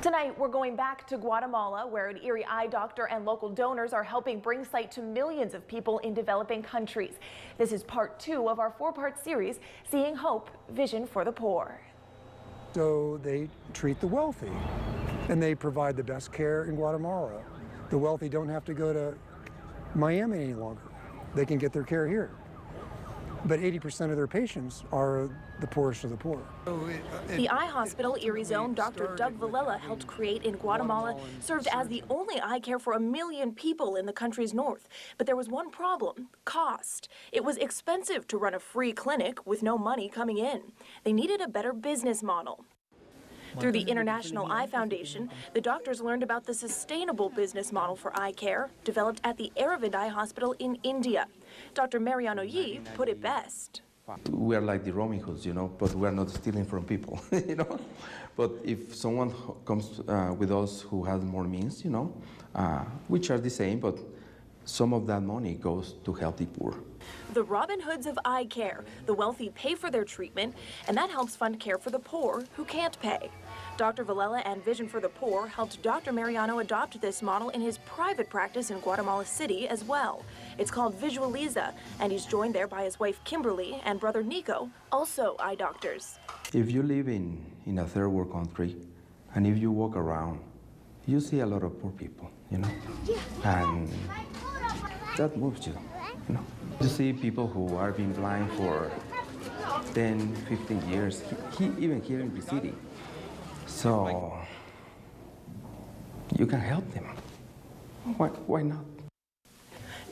Tonight, we're going back to Guatemala, where an Erie eye doctor and local donors are helping bring sight to millions of people in developing countries. This is part 2 of our 4-part series, Seeing Hope, Vision for the Poor. So they treat the wealthy, and they provide the best care in Guatemala. The wealthy don't have to go to Miami any longer. They can get their care here. But 80% of their patients are the poorest of the poor. The eye hospital Erie's own Dr. Doug Villela helped create in Guatemala served as the only eye care for 1 million people in the country's north. But there was one problem: cost. It was expensive to run a free clinic with no money coming in. They needed a better business model. Through the International Eye Foundation, the doctors learned about the sustainable business model for eye care developed at the Erie Eye Hospital in India. Dr. Mariano Yi put it best. We are like the Robin Hoods, but we are not stealing from people, But if someone comes with us who has more means, we charge the same, but some of that money goes to help the poor. The Robin Hoods of eye care. The wealthy pay for their treatment, and that helps fund care for the poor who can't pay. Dr. Villela and Vision for the Poor helped Dr. Mariano adopt this model in his private practice in Guatemala City as well. It's called Visualiza, and he's joined there by his wife Kimberly and brother Nico, also eye doctors. If you live in a third world country, and if you walk around, you see a lot of poor people, and that moves you, You see people who are being blind for 10, 15 years, even here in the city. So you can help them. Why not?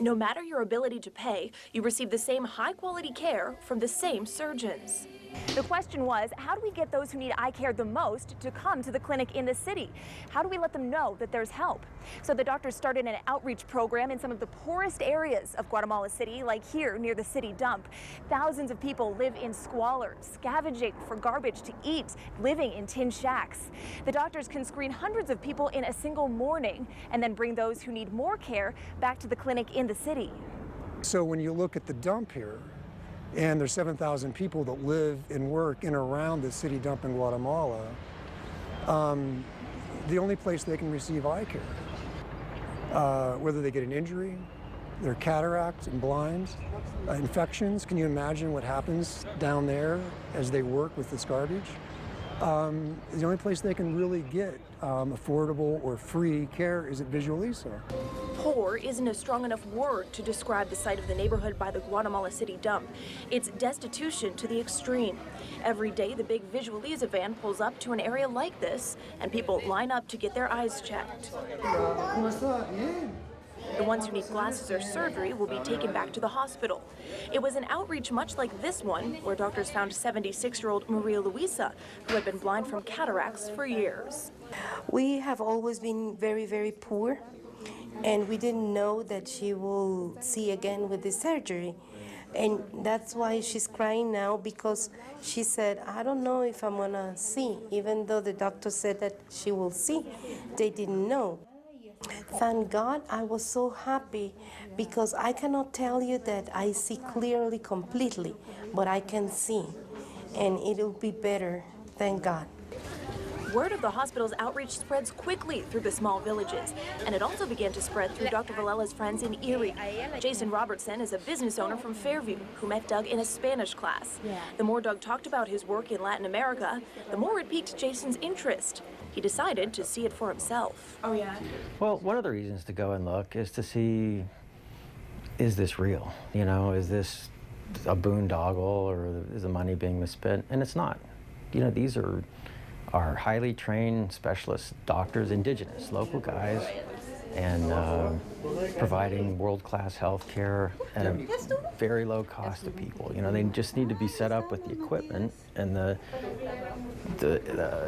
No matter your ability to pay, you receive the same high-quality care from the same surgeons. The question was, how do we get those who need eye care the most to come to the clinic in the city? How do we let them know that there's help? So the doctors started an outreach program in some of the poorest areas of Guatemala City, like here near the city dump. Thousands of people live in squalor, scavenging for garbage to eat, living in tin shacks. The doctors can screen hundreds of people in a single morning and then bring those who need more care back to the clinic in the city. So when you look at the dump here, and there's 7,000 people that live and work in and around the city dump in Guatemala, the only place they can receive eye care, whether they get an injury, they're cataract and blind, infections. Can you imagine what happens down there as they work with this garbage? The only place they can really get affordable or free care is at Visualiza. Poor isn't a strong enough word to describe the site of the neighborhood by the Guatemala City dump. It's destitution to the extreme. Every day, the big Visualiza van pulls up to an area like this, and people line up to get their eyes checked. The ones who need glasses or surgery will be taken back to the hospital. It was an outreach much like this one, where doctors found 76-year-old Maria Luisa, who had been blind from cataracts for years. We have always been very, very poor, and we didn't know that she will see again with the surgery. And that's why she's crying now, because she said, I don't know if I'm gonna see, even though the doctor said that she will see. They didn't know. Thank God, I was so happy, because I cannot tell you that I see clearly, completely, but I can see, and it'll be better, thank God. Word of the hospital's outreach spreads quickly through the small villages, and it also began to spread through Dr. Villela's friends in Erie. Jason Robertson is a business owner from Fairview who met Doug in a Spanish class. The more Doug talked about his work in Latin America, the more it piqued Jason's interest. He decided to see it for himself. Oh, yeah? Well, one of the reasons to go and look is to see, is this real? Is this a boondoggle, or is the money being misspent? And it's not. These are highly trained specialist doctors, indigenous, local guys, and providing world-class health care at a very low cost to people. They just need to be set up with the equipment and the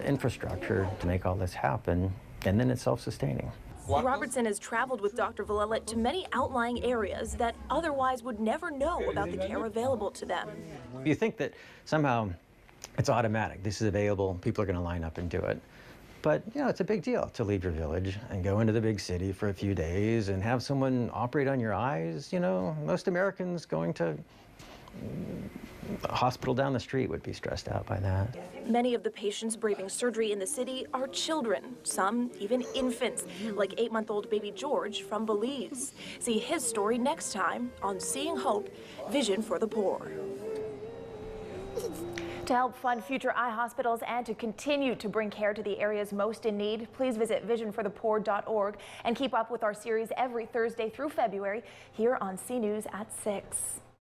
infrastructure to make all this happen, and then it's self-sustaining. Robertson has traveled with Dr. Villela to many outlying areas that otherwise would never know about the care available to them. You think that somehow it's automatic, this is available, people are going to line up and do it. But, it's a big deal to leave your village and go into the big city for a few days and have someone operate on your eyes. Most Americans going to a hospital down the street would be stressed out by that. Many of the patients braving surgery in the city are children, some even infants, like 8-month-old baby George from Belize. See his story next time on Seeing Hope, Vision for the Poor. To help fund future eye hospitals and to continue to bring care to the areas most in need, please visit visionforthepoor.org and keep up with our series every Thursday through February here on CNews at 6.